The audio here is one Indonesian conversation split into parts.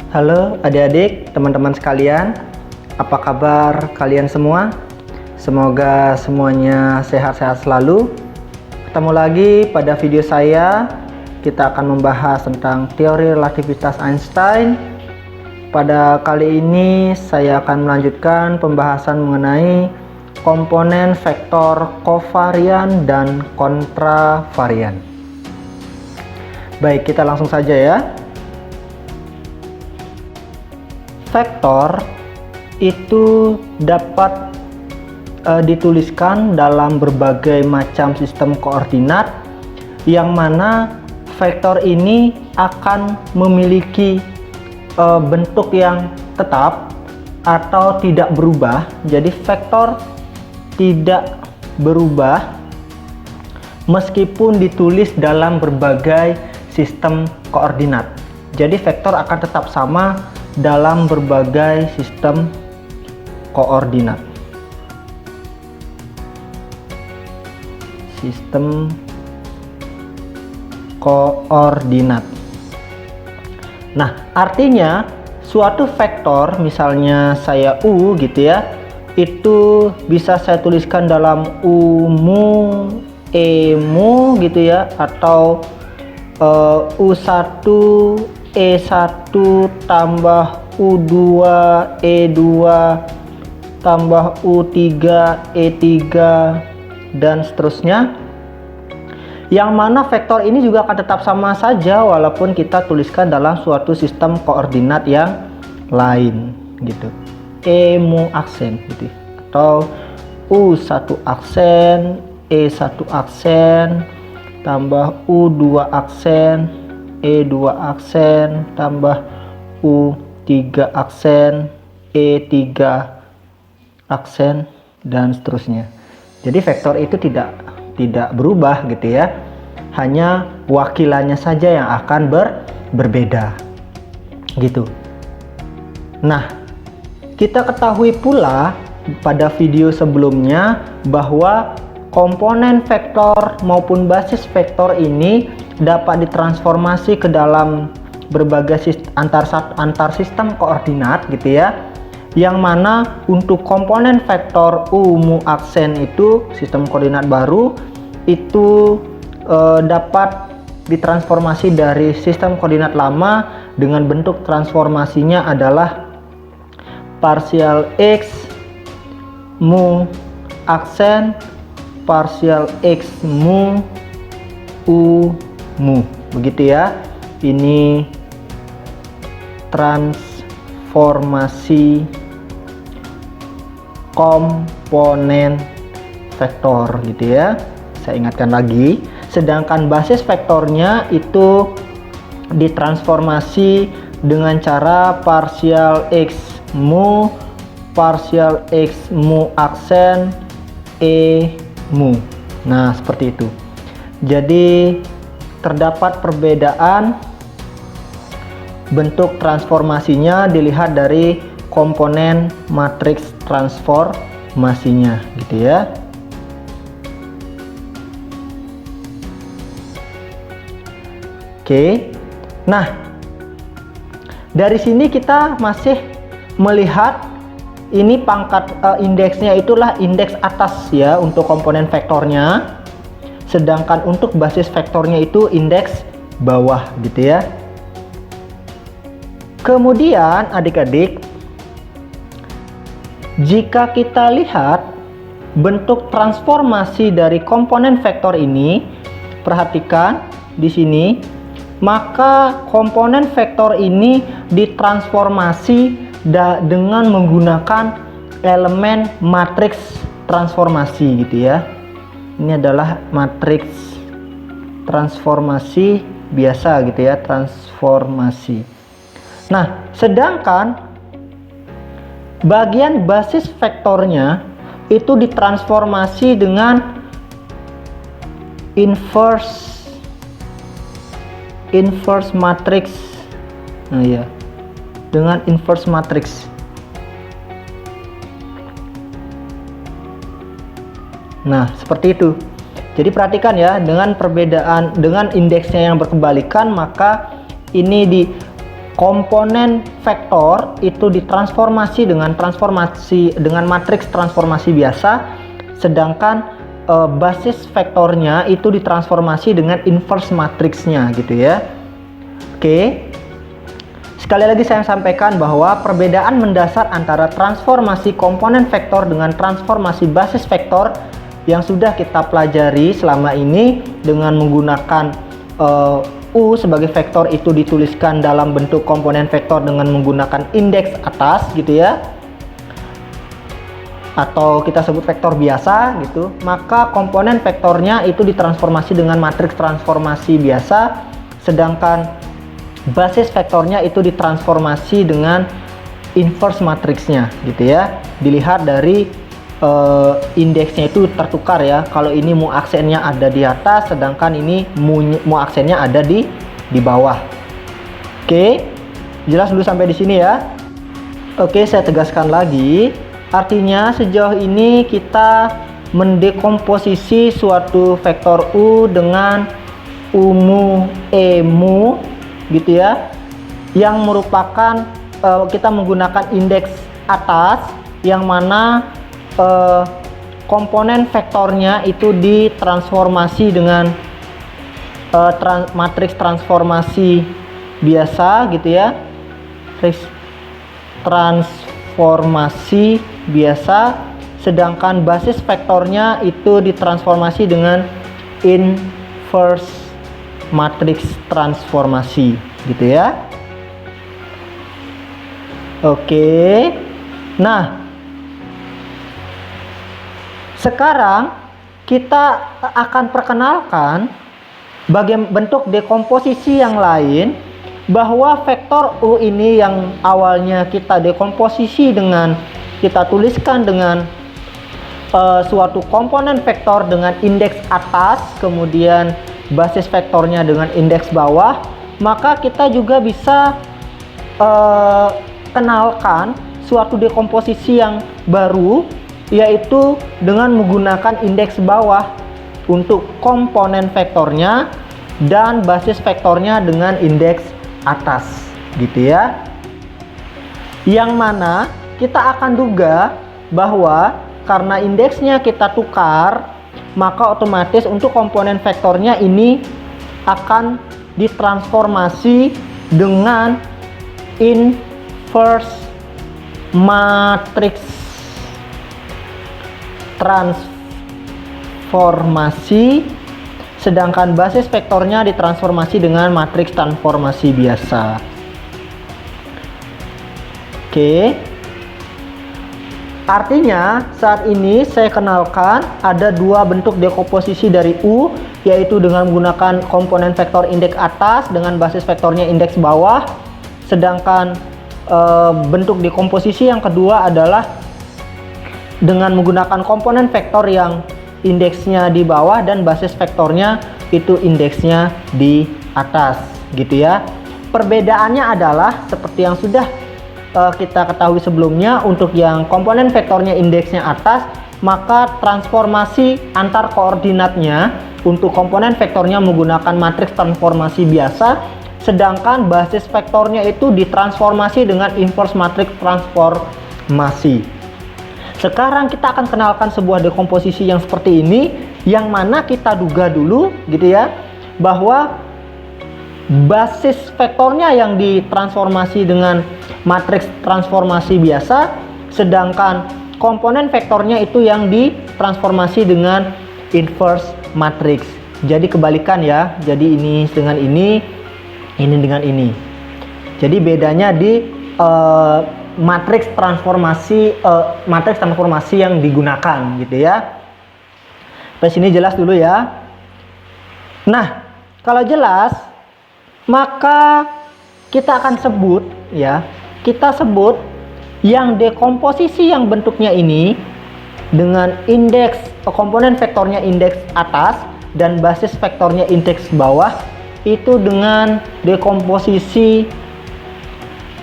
Halo adik-adik, teman-teman sekalian. Apa kabar kalian semua? Semoga semuanya sehat-sehat selalu. Ketemu lagi pada video saya. Kita akan membahas tentang teori relativitas Einstein. Pada kali ini saya akan melanjutkan pembahasan mengenai komponen vektor kovarian dan kontravarian. Baik, kita langsung saja ya. Vektor itu dapat dituliskan dalam berbagai macam sistem koordinat, yang mana vektor ini akan memiliki bentuk yang tetap atau tidak berubah. Jadi vektor tidak berubah meskipun ditulis dalam berbagai sistem koordinat. Jadi vektor akan tetap sama dalam berbagai sistem koordinat. Sistem koordinat. Nah, artinya suatu vektor, misalnya saya U gitu ya, itu bisa saya tuliskan dalam U mu, E mu gitu ya, atau U1 E1 tambah U2 E2 tambah U3 E3 dan seterusnya, yang mana vektor ini juga akan tetap sama saja walaupun kita tuliskan dalam suatu sistem koordinat yang lain gitu. E mu aksen gitu, atau U1 aksen E1 aksen tambah U2 aksen E2 aksen tambah U3 aksen E3 aksen dan seterusnya. Jadi vektor itu tidak berubah gitu ya, hanya wakilannya saja yang akan berbeda gitu. Nah, kita ketahui pula pada video sebelumnya bahwa komponen vektor maupun basis vektor ini dapat ditransformasi ke dalam berbagai antar sistem koordinat gitu ya, yang mana untuk komponen vektor U mu aksen itu sistem koordinat baru itu dapat ditransformasi dari sistem koordinat lama dengan bentuk transformasinya adalah partial X mu aksen partial X mu U mu, begitu ya. Ini transformasi komponen vektor gitu ya. Saya ingatkan lagi, sedangkan basis vektornya itu ditransformasi dengan cara partial X mu aksen E mu. Nah, seperti itu. Jadi terdapat perbedaan bentuk transformasinya dilihat dari komponen matriks transformasinya gitu ya. Oke. Nah, dari sini kita masih melihat ini pangkat indeksnya itulah indeks atas ya untuk komponen vektornya. Sedangkan untuk basis vektornya itu indeks bawah gitu ya. Kemudian adik-adik, jika kita lihat bentuk transformasi dari komponen vektor ini, perhatikan di sini, maka komponen vektor ini ditransformasi dengan menggunakan elemen matriks transformasi gitu ya. Ini adalah matriks transformasi biasa gitu ya, transformasi. Nah, sedangkan bagian basis vektornya itu ditransformasi dengan inverse matrix. Nah ya, dengan inverse matrix. Nah, seperti itu. Jadi perhatikan ya, dengan perbedaan dengan indeksnya yang berkebalikan, maka ini di komponen vektor itu ditransformasi dengan matriks transformasi biasa, sedangkan basis vektornya itu ditransformasi dengan inverse matriksnya gitu ya. Oke. Sekali lagi saya sampaikan bahwa perbedaan mendasar antara transformasi komponen vektor dengan transformasi basis vektor yang sudah kita pelajari selama ini dengan menggunakan U sebagai vektor itu dituliskan dalam bentuk komponen vektor dengan menggunakan indeks atas gitu ya, atau kita sebut vektor biasa gitu, maka komponen vektornya itu ditransformasi dengan matriks transformasi biasa, sedangkan basis vektornya itu ditransformasi dengan inverse matriksnya gitu ya. Dilihat dari indeksnya itu tertukar ya. Kalau ini mu aksennya ada di atas, sedangkan ini mu aksennya ada di bawah. Oke, jelas dulu sampai di sini ya. Oke, saya tegaskan lagi. Artinya sejauh ini kita mendekomposisi suatu vektor U dengan U mu E mu gitu ya, yang merupakan kita menggunakan indeks atas yang mana komponen vektornya itu ditransformasi dengan matriks transformasi biasa gitu ya, transformasi biasa, sedangkan basis vektornya itu ditransformasi dengan inverse matriks transformasi gitu ya. Oke, nah sekarang kita akan perkenalkan bentuk dekomposisi yang lain, bahwa vektor U ini yang awalnya kita dekomposisi dengan kita tuliskan dengan suatu komponen vektor dengan indeks atas, kemudian basis vektornya dengan indeks bawah, maka kita juga bisa kenalkan suatu dekomposisi yang baru, yaitu dengan menggunakan indeks bawah untuk komponen vektornya dan basis vektornya dengan indeks atas gitu ya. Yang mana kita akan duga bahwa karena indeksnya kita tukar, maka otomatis untuk komponen vektornya ini akan ditransformasi dengan inverse matriks transformasi, sedangkan basis vektornya ditransformasi dengan matriks transformasi biasa. Oke. Artinya saat ini saya kenalkan ada dua bentuk dekomposisi dari U, yaitu dengan menggunakan komponen vektor indeks atas dengan basis vektornya indeks bawah, sedangkan bentuk dekomposisi yang kedua adalah dengan menggunakan komponen vektor yang indeksnya di bawah dan basis vektornya itu indeksnya di atas gitu ya. Perbedaannya adalah seperti yang sudah kita ketahui sebelumnya, untuk yang komponen vektornya indeksnya atas, maka transformasi antar koordinatnya untuk komponen vektornya menggunakan matriks transformasi biasa, sedangkan basis vektornya itu ditransformasi dengan inverse matriks transformasi. Sekarang kita akan kenalkan sebuah dekomposisi yang seperti ini, yang mana kita duga dulu gitu ya, bahwa basis vektornya yang ditransformasi dengan matriks transformasi biasa, sedangkan komponen vektornya itu yang ditransformasi dengan inverse matriks. Jadi kebalikan ya, jadi ini dengan ini dengan ini. Jadi bedanya di matriks transformasi yang digunakan gitu ya. Sampai sini jelas dulu ya. Nah, kalau jelas, maka kita akan sebut ya, kita sebut yang dekomposisi yang bentuknya ini dengan indeks komponen vektornya indeks atas dan basis vektornya indeks bawah itu dengan dekomposisi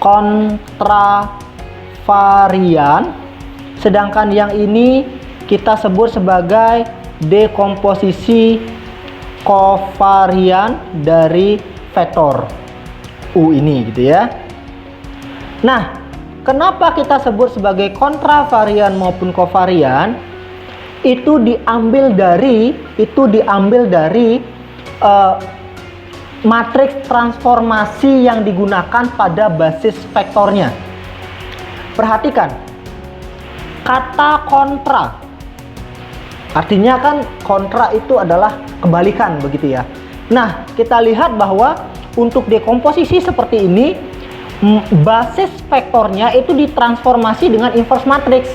kontravarian, sedangkan yang ini kita sebut sebagai dekomposisi kovarian dari vektor U ini gitu ya. Nah, kenapa kita sebut sebagai kontravarian maupun kovarian? Itu diambil dari matriks transformasi yang digunakan pada basis vektornya. Perhatikan, kata kontra, artinya kan kontra itu adalah kebalikan begitu ya. Nah, kita lihat bahwa untuk dekomposisi seperti ini, basis vektornya itu ditransformasi dengan inverse matrix.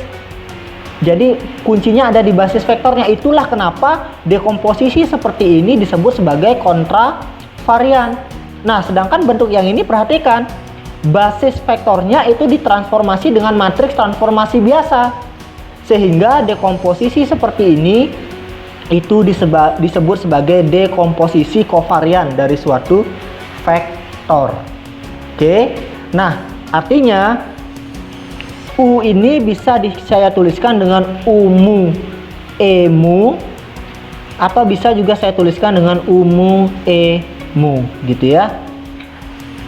Jadi kuncinya ada di basis vektornya. Itulah kenapa dekomposisi seperti ini disebut sebagai kontravarian. Nah, sedangkan bentuk yang ini perhatikan, basis vektornya itu ditransformasi dengan matriks transformasi biasa. Sehingga dekomposisi seperti ini itu disebut sebagai dekomposisi kovarian dari suatu vektor. Oke. Nah, artinya U ini bisa saya tuliskan dengan U-mu E-mu, atau bisa juga saya tuliskan dengan U-mu E-mu gitu ya.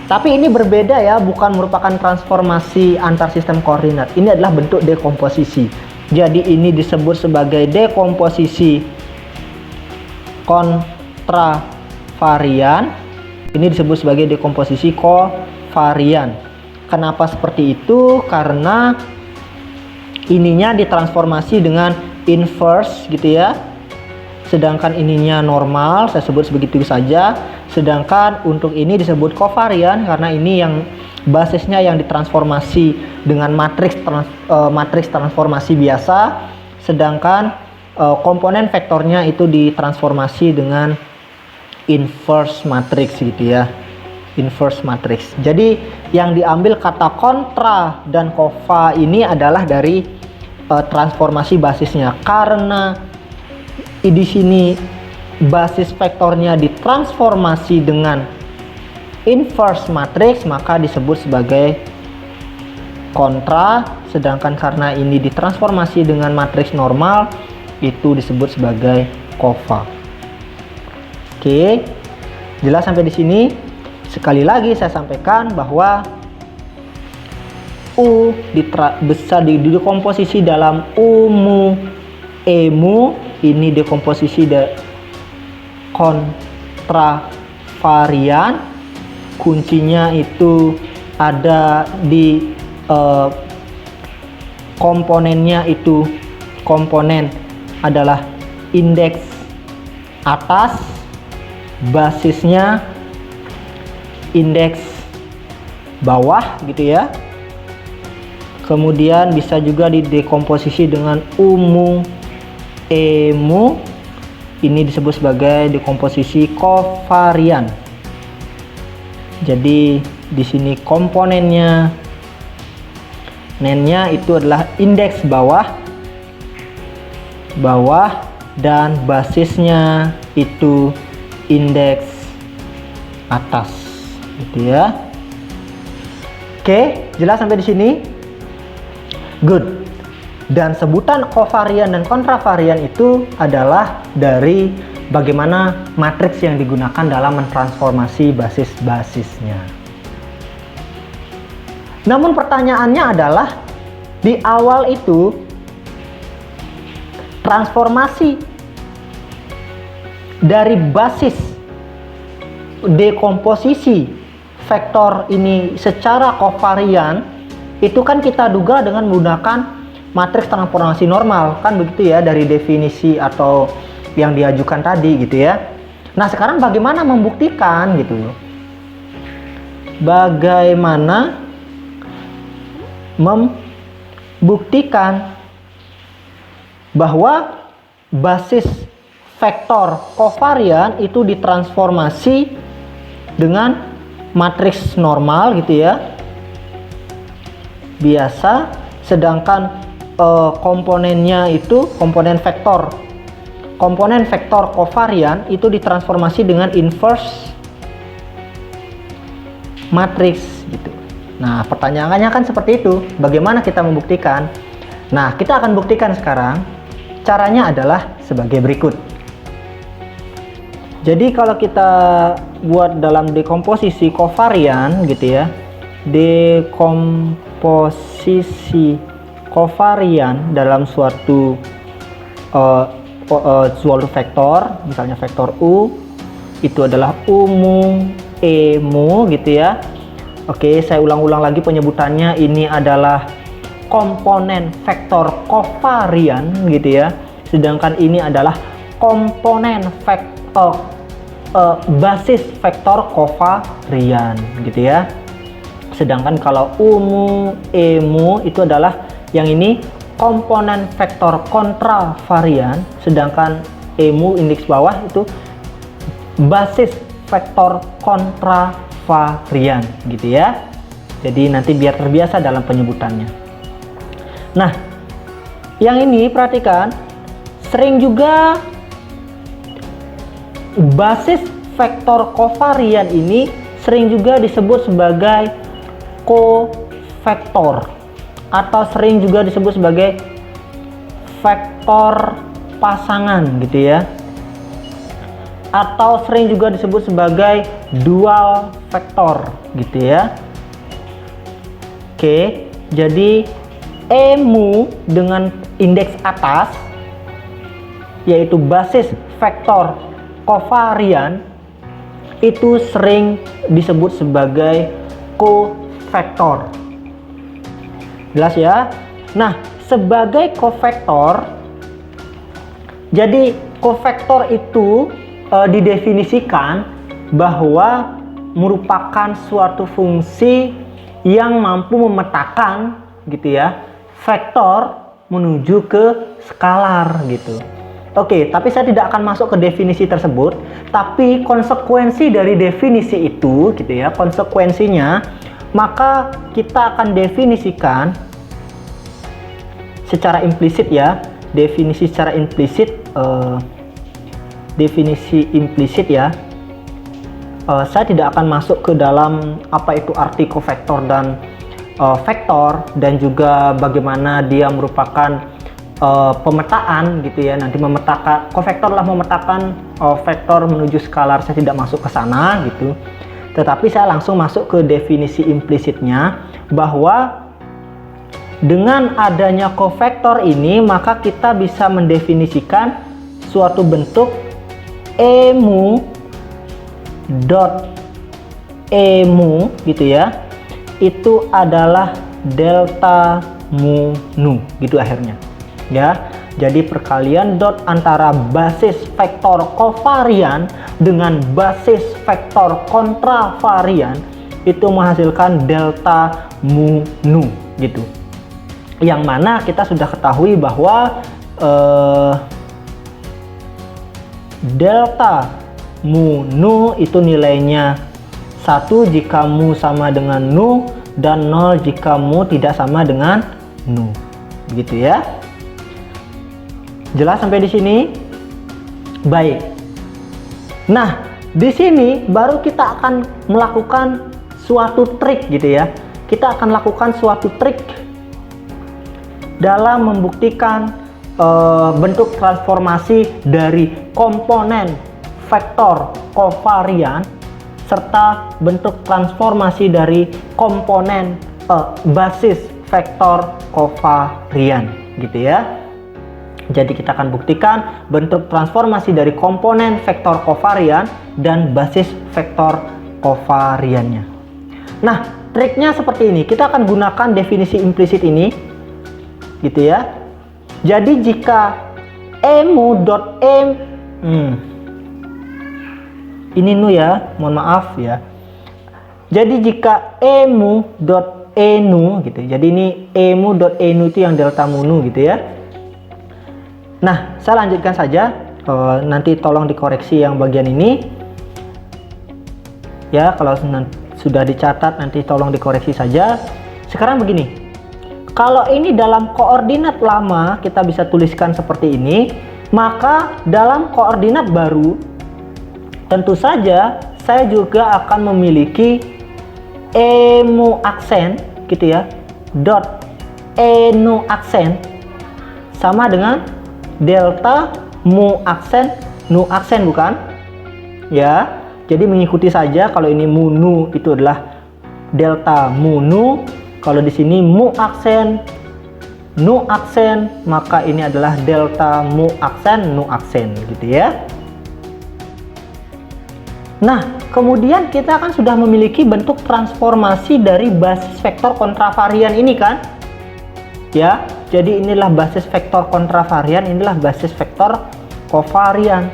Tapi ini berbeda ya, bukan merupakan transformasi antar sistem koordinat. Ini adalah bentuk dekomposisi. Jadi ini disebut sebagai dekomposisi kontravarian. Ini disebut sebagai dekomposisi kovarian. Kenapa seperti itu? Karena ininya ditransformasi dengan inverse gitu ya. Sedangkan ininya normal, saya sebut sebegitu saja. Sedangkan untuk ini disebut kovarian karena ini yang basisnya yang ditransformasi dengan matriks transformasi biasa. Sedangkan komponen vektornya itu ditransformasi dengan inverse matrix gitu ya. Inverse matrix. Jadi yang diambil kata kontra dan kova ini adalah dari transformasi basisnya. Karena di sini basis vektornya ditransformasi dengan inverse matrix, maka disebut sebagai kontra. Sedangkan karena ini ditransformasi dengan matriks normal, itu disebut sebagai kova. Oke, jelas sampai di sini. Sekali lagi saya sampaikan bahwa U bisa didekomposisi dalam U-mu E-mu. Ini dekomposisi kontravarian. Kuncinya itu ada di komponennya, itu komponen adalah indeks atas, basisnya indeks bawah gitu ya. Kemudian bisa juga didekomposisi dengan U-mu E-mu. Ini disebut sebagai dekomposisi kovarian. Jadi di sini komponennya itu adalah indeks bawah dan basisnya itu indeks atas gitu ya. Oke, jelas sampai di sini? Good. Dan sebutan kovarian dan kontravarian itu adalah dari bagaimana matriks yang digunakan dalam mentransformasi basis-basisnya. Namun pertanyaannya adalah di awal itu transformasi dari basis dekomposisi vektor ini secara kovarian itu kan kita duga dengan menggunakan matriks transformasi normal, kan begitu ya, dari definisi atau yang diajukan tadi gitu ya. Nah, sekarang bagaimana membuktikan gitu? Bagaimana membuktikan bahwa basis vektor kovarian itu ditransformasi dengan matriks normal gitu ya, biasa, sedangkan komponennya itu komponen vektor kovarian itu ditransformasi dengan inverse matriks gitu. Nah, pertanyaannya kan seperti itu. Bagaimana kita membuktikan? Nah, kita akan buktikan sekarang. Caranya adalah sebagai berikut. Jadi kalau kita buat dalam dekomposisi kovarian gitu ya, dekomposisi kovarian dalam suatu vektor, misalnya vektor U itu adalah U mu E mu gitu ya. Oke, saya ulang-ulang lagi penyebutannya. Ini adalah komponen vektor kovarian gitu ya. Sedangkan ini adalah komponen vektor basis vektor kovarian gitu ya. Sedangkan kalau U mu E mu itu adalah yang ini komponen vektor kontravarian, sedangkan E mu indeks bawah itu basis vektor kontravarian gitu ya. Jadi nanti biar terbiasa dalam penyebutannya. Nah, yang ini perhatikan, sering juga basis vektor kovarian ini sering juga disebut sebagai kovektor atau sering juga disebut sebagai vektor pasangan gitu ya, atau sering juga disebut sebagai dual vektor gitu ya. Oke, jadi E mu dengan indeks atas yaitu basis vektor kovarian itu sering disebut sebagai kovektor. Jelas ya? Nah, sebagai kovektor, jadi kovektor itu didefinisikan bahwa merupakan suatu fungsi yang mampu memetakan gitu ya, vektor menuju ke skalar gitu. Oke, tapi saya tidak akan masuk ke definisi tersebut, tapi konsekuensi dari definisi itu gitu ya, konsekuensinya maka kita akan definisikan secara implisit ya, definisi secara implisit, definisi implisit ya. Saya tidak akan masuk ke dalam apa itu arti kovektor dan vektor, dan juga bagaimana dia merupakan pemetaan gitu ya. Nanti memetakan, kovektor lah memetakan vektor menuju skalar. Saya tidak masuk ke sana gitu, tetapi saya langsung masuk ke definisi implisitnya, bahwa dengan adanya kovektor ini maka kita bisa mendefinisikan suatu bentuk E mu dot E mu gitu ya, itu adalah delta mu nu gitu akhirnya ya. Jadi perkalian dot antara basis vektor kovarian dengan basis vektor kontravarian itu menghasilkan delta mu nu gitu, yang mana kita sudah ketahui bahwa delta mu nu itu nilainya 1 jika mu sama dengan nu dan 0 jika mu tidak sama dengan nu. Begitu ya. Jelas sampai di sini? Baik. Nah, di sini baru kita akan melakukan suatu trik gitu ya. Kita akan lakukan suatu trik dalam membuktikan bentuk transformasi dari komponen vektor kovarian serta bentuk transformasi dari komponen basis vektor kovarian gitu ya. Jadi kita akan buktikan bentuk transformasi dari komponen vektor kovarian dan basis vektor kovariannya. Nah, triknya seperti ini. Kita akan gunakan definisi implisit ini gitu ya. Jadi jika E mu dot ini nu ya, mohon maaf ya. Jadi jika E mu dot E nu gitu. Jadi ini E mu dot E nu itu yang delta mu nu gitu ya. Nah, saya lanjutkan saja. Nanti tolong dikoreksi yang bagian ini. Ya, kalau sudah dicatat nanti tolong dikoreksi saja. Sekarang begini. Kalau ini dalam koordinat lama kita bisa tuliskan seperti ini, maka dalam koordinat baru tentu saja saya juga akan memiliki E mu aksen gitu ya, dot E nu aksen sama dengan delta mu aksen nu aksen, bukan? Ya, jadi mengikuti saja. Kalau ini mu nu itu adalah delta mu nu. Kalau di sini mu aksen nu aksen, maka ini adalah delta mu aksen nu aksen gitu ya. Nah, kemudian kita kan sudah memiliki bentuk transformasi dari basis vektor kontravarian ini kan? Ya, jadi inilah basis vektor kontravarian, inilah basis vektor kovarian.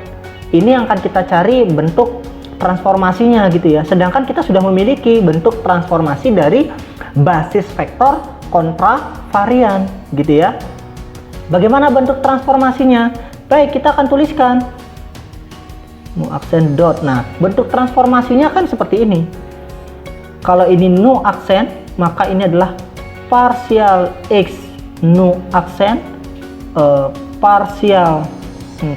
Ini yang akan kita cari bentuk transformasinya gitu ya. Sedangkan kita sudah memiliki bentuk transformasi dari basis vektor kontravarian gitu ya. Bagaimana bentuk transformasinya? Baik, kita akan tuliskan nu aksen dot. Nah, bentuk transformasinya kan seperti ini. Kalau ini nu aksen, maka ini adalah partial x nu aksen, partial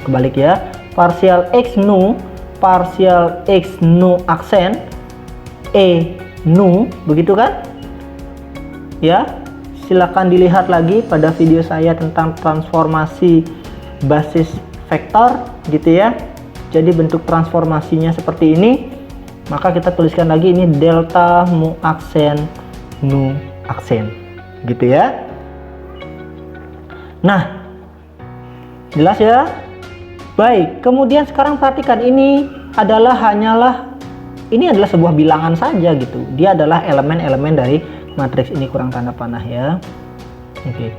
kebalik ya, partial x nu aksen e nu, begitu kan? Ya, silakan dilihat lagi pada video saya tentang transformasi basis vektor gitu ya. Jadi bentuk transformasinya seperti ini, maka kita tuliskan lagi ini delta mu aksen nu aksen gitu ya. Nah, jelas ya? Baik, kemudian sekarang perhatikan ini adalah ini adalah sebuah bilangan saja gitu. Dia adalah elemen-elemen dari matriks ini, kurang tanda panah ya. Oke.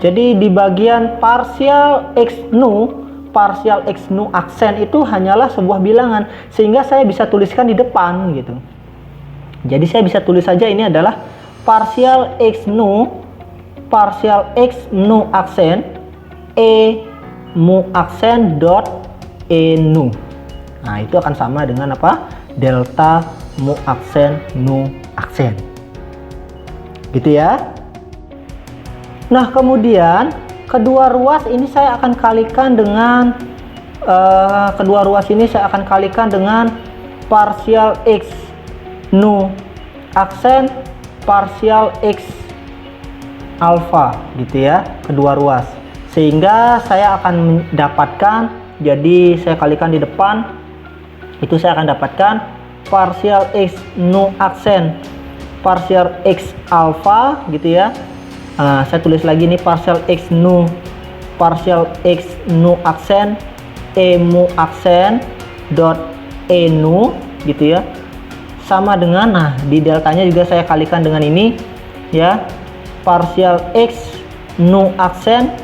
Jadi di bagian partial x nu aksen itu hanyalah sebuah bilangan, sehingga saya bisa tuliskan di depan gitu. Jadi saya bisa tulis saja ini adalah partial x nu aksen e mu aksen dot e nu. Nah, itu akan sama dengan apa? Delta mu aksen nu aksen. Gitu ya. Nah, kemudian kedua ruas ini saya akan kalikan dengan partial x nu aksen partial x alpha gitu ya, kedua ruas. Sehingga saya akan mendapatkan, jadi saya kalikan di depan, itu saya akan dapatkan partial x nu aksen partial x alpha gitu ya. Saya tulis lagi nih partial x nu aksen e mu aksen dot e nu gitu ya, sama dengan, nah di deltanya juga saya kalikan dengan ini ya, partial x nu aksen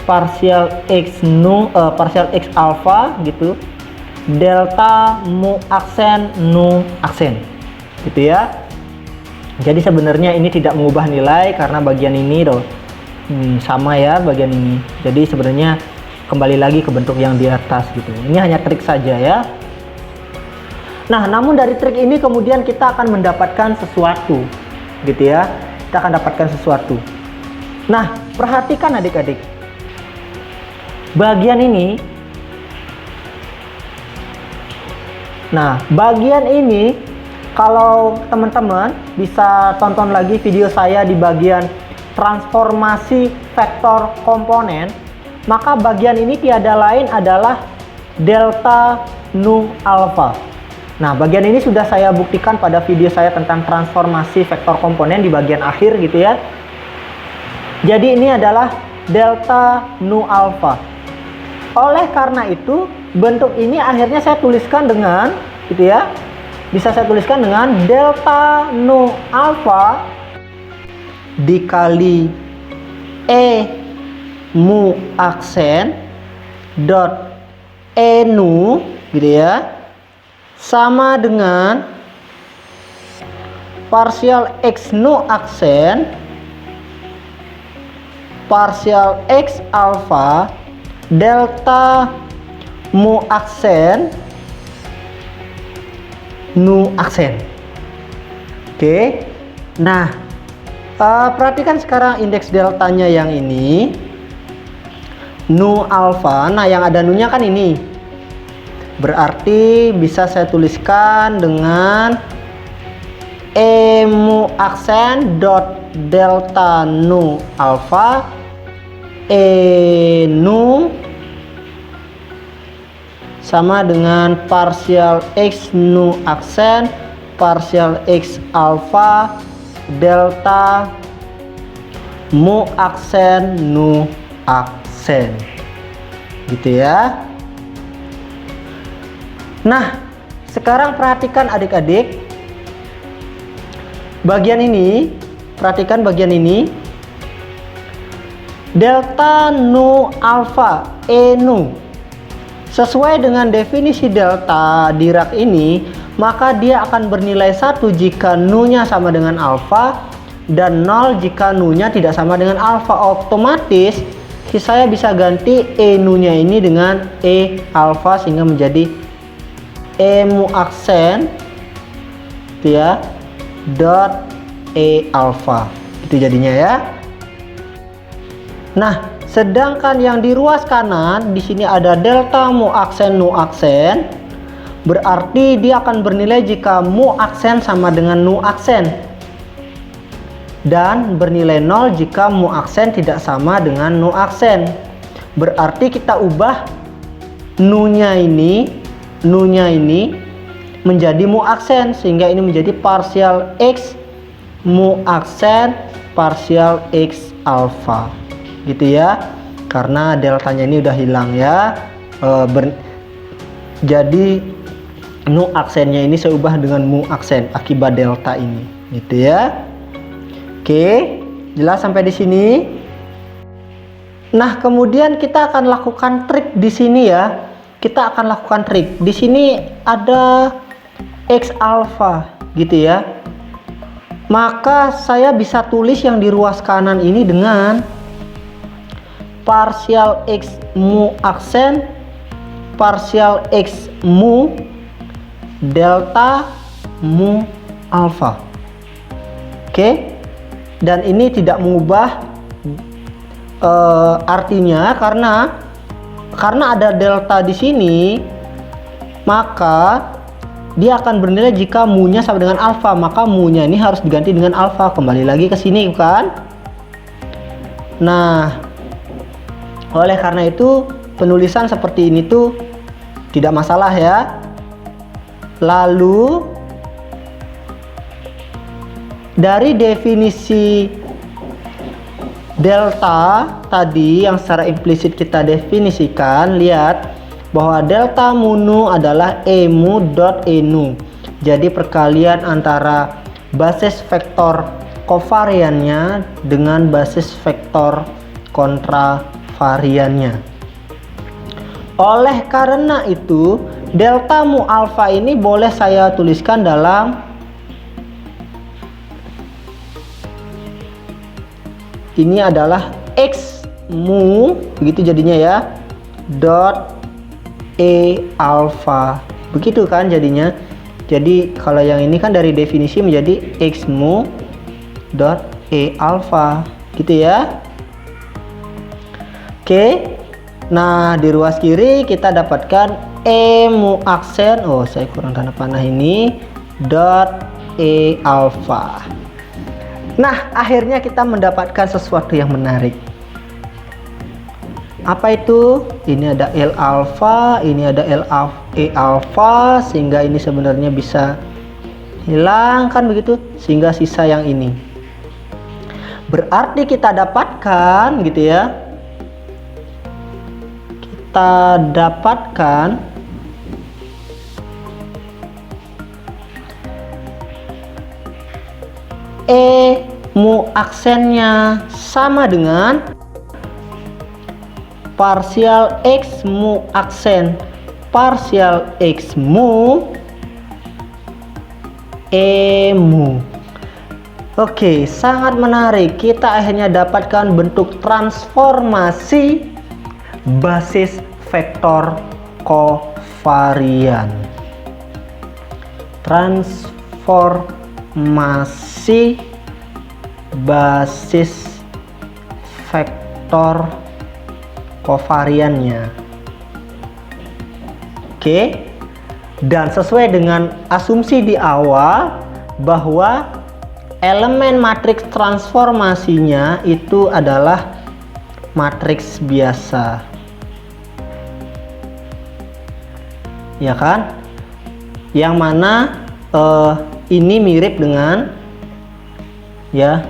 partial x alpha gitu delta mu aksen nu aksen gitu ya. Jadi sebenarnya ini tidak mengubah nilai karena bagian ini sama ya bagian ini. Jadi sebenarnya kembali lagi ke bentuk yang di atas gitu. Ini hanya trik saja ya. Nah, namun dari trik ini kemudian kita akan mendapatkan sesuatu gitu ya. Kita akan dapatkan sesuatu. Nah, perhatikan adik-adik. Bagian ini. Nah, bagian ini kalau teman-teman bisa tonton lagi video saya di bagian transformasi vektor komponen, maka bagian ini tiada lain adalah delta nu alpha. Nah, bagian ini sudah saya buktikan pada video saya tentang transformasi vektor komponen di bagian akhir gitu ya. Jadi ini adalah delta nu alpha. Oleh karena itu, bentuk ini akhirnya saya tuliskan dengan gitu ya. Bisa saya tuliskan dengan delta nu alpha dikali e mu aksen dot e nu gitu ya, sama dengan partial x nu aksen partial x alpha delta mu aksen nu aksen. Oke. Nah, perhatikan sekarang indeks deltanya yang ini nu alpha. Nah, yang ada nu-nya kan ini. Berarti bisa saya tuliskan dengan e mu aksen dot delta nu alpha e nu sama dengan partial x nu aksen partial X alpha delta mu aksen nu aksen, gitu ya. Nah, sekarang perhatikan adik-adik bagian ini, perhatikan bagian ini. Delta nu alpha E nu. Sesuai dengan definisi delta Dirac ini, maka dia akan bernilai 1 jika nu-nya sama dengan alpha dan 0 jika nu-nya tidak sama dengan alpha. Otomatis saya bisa ganti E nu-nya ini dengan E alpha sehingga menjadi E mu aksen itu ya, dot E alpha. Itu jadinya ya. Nah, sedangkan yang di ruas kanan di sini ada delta mu aksen nu aksen, berarti dia akan bernilai jika mu aksen sama dengan nu aksen dan bernilai 0 jika mu aksen tidak sama dengan nu aksen. Berarti kita ubah nu-nya ini menjadi mu aksen sehingga ini menjadi partial X mu aksen partial X alpha, gitu ya, karena deltanya ini udah hilang ya. Jadi nu aksennya ini saya ubah dengan mu aksen akibat delta ini, gitu ya. Oke, jelas sampai di sini. Nah, kemudian kita akan lakukan trik di sini ya. Kita akan lakukan trik di sini, ada X alpha gitu ya. Maka saya bisa tulis yang di ruas kanan ini dengan partial X mu aksen partial X mu delta mu alpha. Oke, dan ini tidak mengubah artinya karena ada delta di sini, maka dia akan bernilai jika mu-nya sama dengan alpha, maka mu-nya ini harus diganti dengan alpha. Kembali lagi ke sini kan. Nah, oleh karena itu penulisan seperti ini tuh tidak masalah ya. Lalu dari definisi delta tadi yang secara implisit kita definisikan, lihat bahwa delta mu nu adalah E mu dot E nu. Jadi perkalian antara basis vektor kovariannya dengan basis vektor kontravariannya. Oleh karena itu, delta mu alpha ini boleh saya tuliskan dalam ini adalah X mu, begitu jadinya ya, dot E alpha, begitu kan jadinya. Jadi kalau yang ini kan dari definisi menjadi X mu dot E alpha, gitu ya. Oke, nah di ruas kiri kita dapatkan E mu aksen, oh saya kurang tanda panah ini, dot E alpha. Nah, akhirnya kita mendapatkan sesuatu yang menarik. Apa itu? Ini ada L alpha, ini ada E alpha, sehingga ini sebenarnya bisa hilangkan begitu, sehingga sisa yang ini. Berarti kita dapatkan gitu ya. Kita dapatkan E mu aksennya sama dengan partial X mu aksen partial X mu E mu. Oke, sangat menarik. Kita akhirnya dapatkan bentuk transformasi basis vektor kovarian. Transformasi basis vektor kovariannya. Oke, dan sesuai dengan asumsi di awal bahwa elemen matriks transformasinya itu adalah matriks biasa, ya kan, yang mana ini mirip dengan ya,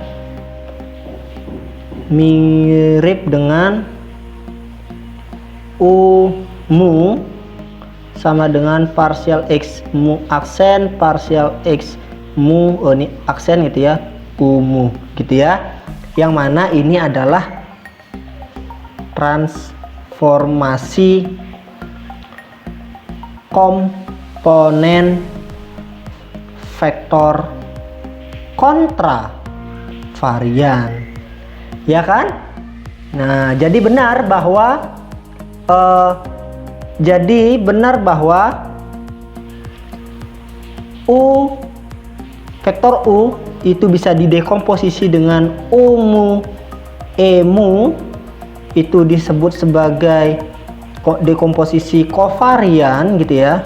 mirip dengan U mu sama dengan partial X mu aksen partial X mu, oh ini aksen gitu ya, U mu gitu ya, yang mana ini adalah transformasi komponen vektor kontra varian, ya kan? Nah, jadi benar bahwa vektor U itu bisa didekomposisi dengan U mu, E mu, itu disebut sebagai dekomposisi kovarian gitu ya.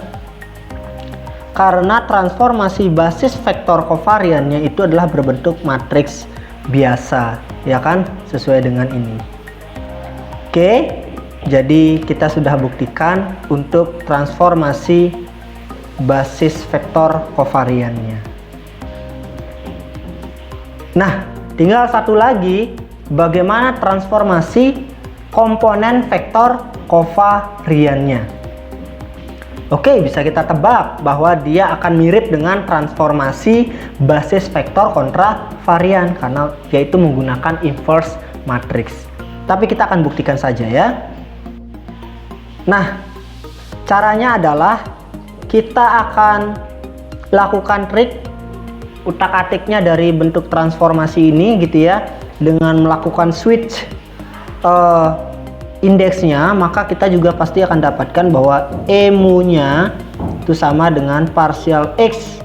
Karena transformasi basis vektor kovariannya itu adalah berbentuk matriks biasa, ya kan, sesuai dengan ini. Oke, jadi kita sudah buktikan untuk transformasi basis vektor kovariannya. Nah, tinggal satu lagi, bagaimana transformasi komponen vektor kovariannya. Oke, bisa kita tebak bahwa dia akan mirip dengan transformasi basis vektor kontra varian karena yaitu menggunakan inverse matrix. Tapi kita akan buktikan saja ya. Nah, caranya adalah kita akan lakukan trik utak-atiknya dari bentuk transformasi ini gitu ya, dengan melakukan switch indeksnya, maka kita juga pasti akan dapatkan bahwa E mu nya itu sama dengan partial X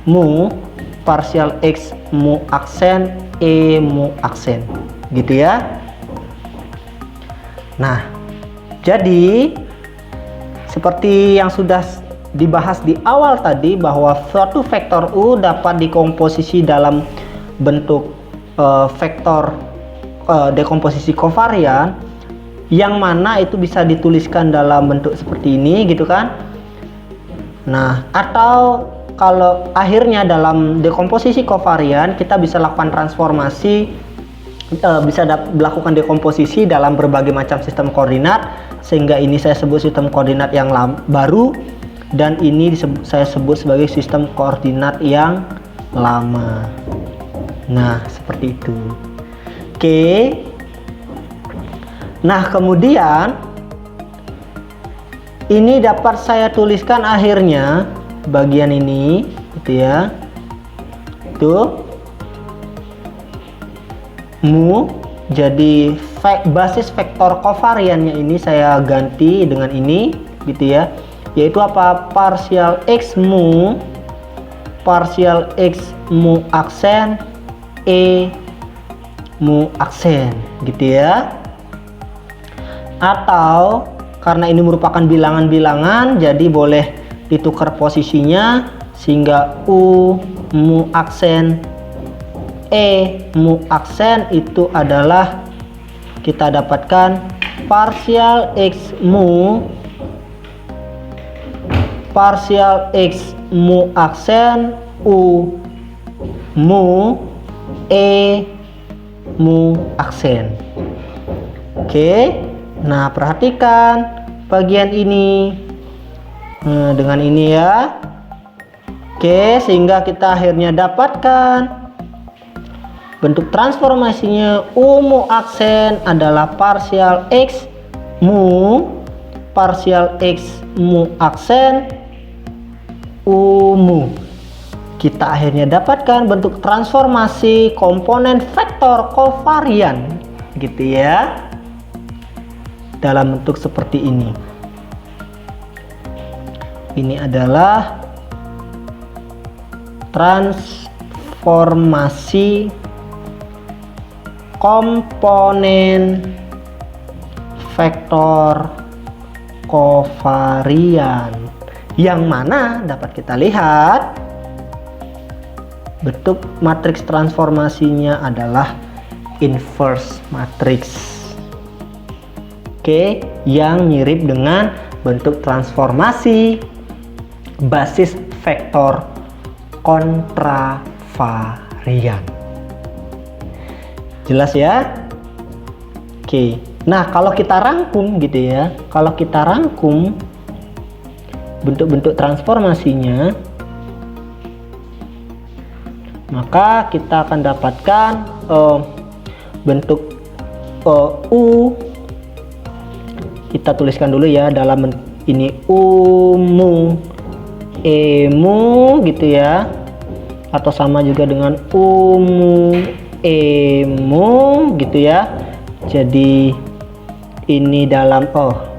mu aksen E mu aksen gitu ya. Nah, jadi seperti yang sudah dibahas di awal tadi, bahwa suatu vektor U dapat dikomposisi dalam bentuk vektor dekomposisi kovarian, yang mana itu bisa dituliskan dalam bentuk seperti ini gitu kan. Nah, atau kalau akhirnya dalam dekomposisi kovarian kita bisa lakukan transformasi, bisa melakukan dekomposisi dalam berbagai macam sistem koordinat, sehingga ini saya sebut sistem koordinat yang baru dan ini saya sebut sebagai sistem koordinat yang lama. Nah, seperti itu. Oke. Nah, kemudian ini dapat saya tuliskan akhirnya bagian ini gitu ya. Itu mu, jadi basis vektor kovariannya ini saya ganti dengan ini gitu ya, yaitu apa? Partial X mu aksen E mu aksen gitu ya. Atau karena ini merupakan bilangan-bilangan, jadi boleh ditukar posisinya sehingga U mu aksen E mu aksen itu adalah kita dapatkan partial X mu aksen U mu E mu aksen. Oke. Nah, perhatikan bagian ini dengan ini ya. Oke, sehingga kita akhirnya dapatkan bentuk transformasinya U mu aksen adalah partial X mu aksen U mu. Kita akhirnya dapatkan bentuk transformasi komponen vektor kovarian gitu ya, dalam bentuk seperti ini. Ini adalah transformasi komponen vektor kovarian, yang mana dapat kita lihat bentuk matriks transformasinya adalah inverse matrix. Oke, yang mirip dengan bentuk transformasi basis vektor kontravarian. Jelas ya? Oke. Nah, kalau kita rangkum gitu ya, kalau kita rangkum bentuk-bentuk transformasinya, maka kita akan dapatkan bentuk U. Kita tuliskan dulu ya dalam ini umu, emu gitu ya, atau sama juga dengan umu, emu gitu ya. Jadi ini dalam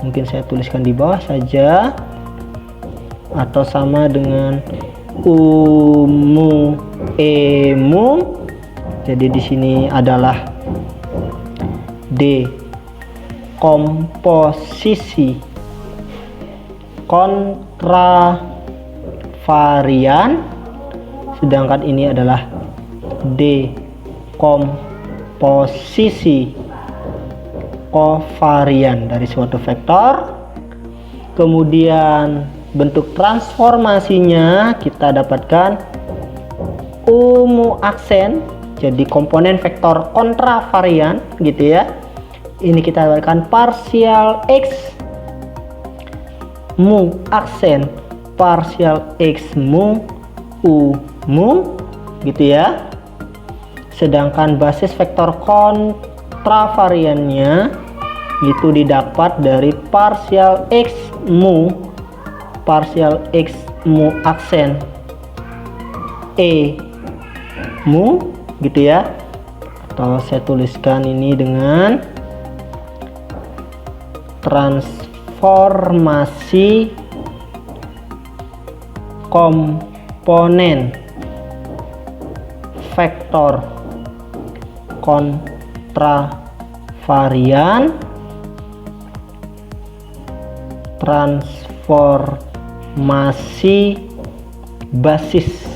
mungkin saya tuliskan di bawah saja, atau sama dengan umu, emu. Jadi di sini adalah dekomposisi kontravarian, sedangkan ini adalah dekomposisi kovarian dari suatu vektor. Kemudian bentuk transformasinya kita dapatkan umu aksen, jadi komponen vektor kontravarian gitu ya. Ini kita dapatkan partial x mu aksen, partial x mu u mu gitu ya. Sedangkan basis vektor kontravariannya itu didapat dari partial x mu aksen e mu gitu ya, atau saya tuliskan ini dengan transformasi komponen vektor kontravarian, transformasi basis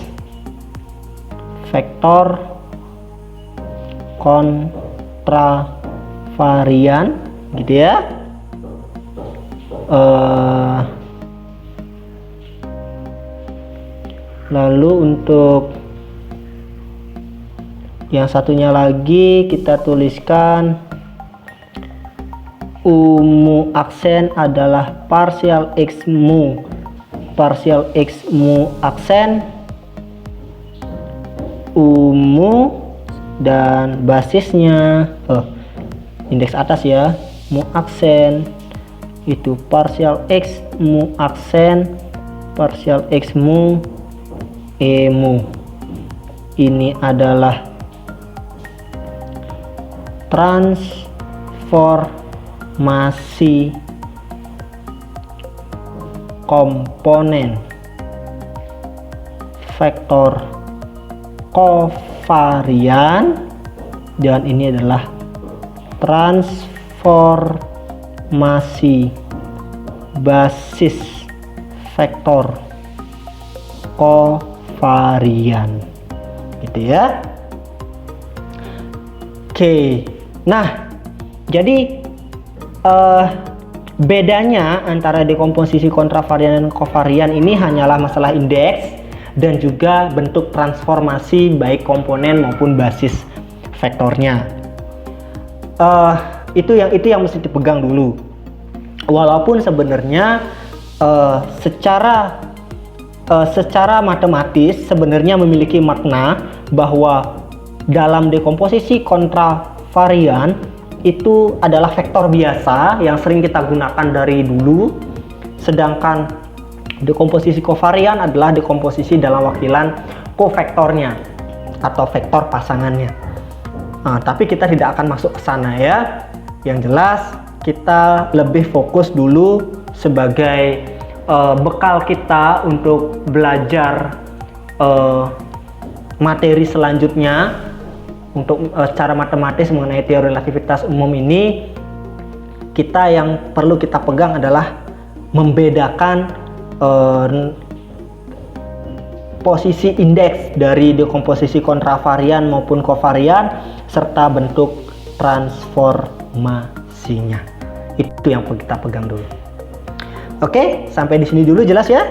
vektor kontravarian gitu ya. Lalu untuk yang satunya lagi kita tuliskan umu aksen adalah partial x mu aksen umu, dan basisnya indeks atas ya, mu aksen itu partial x mu aksen, partial x mu emu. Ini adalah transformasi komponen vektor kovarian, dan ini adalah transformasi basis vektor kovarian gitu ya. Oke, nah jadi bedanya antara dekomposisi kontravarian dan kovarian ini hanyalah masalah indeks dan juga bentuk transformasi baik komponen maupun basis vektornya. Itu yang mesti dipegang dulu. Walaupun sebenarnya secara matematis sebenarnya memiliki makna bahwa dalam dekomposisi kontravarian itu adalah vektor biasa yang sering kita gunakan dari dulu, sedangkan dekomposisi kovarian adalah dekomposisi dalam wakilan kovektornya atau vektor pasangannya. Tapi kita tidak akan masuk ke sana ya. Yang jelas kita lebih fokus dulu sebagai bekal kita untuk belajar materi selanjutnya untuk secara matematis mengenai teori relativitas umum ini. Kita yang perlu kita pegang adalah membedakan posisi indeks dari dekomposisi kontravarian maupun kovarian serta bentuk transformasinya. Itu yang kita pegang dulu. Oke, sampai di sini dulu, jelas ya?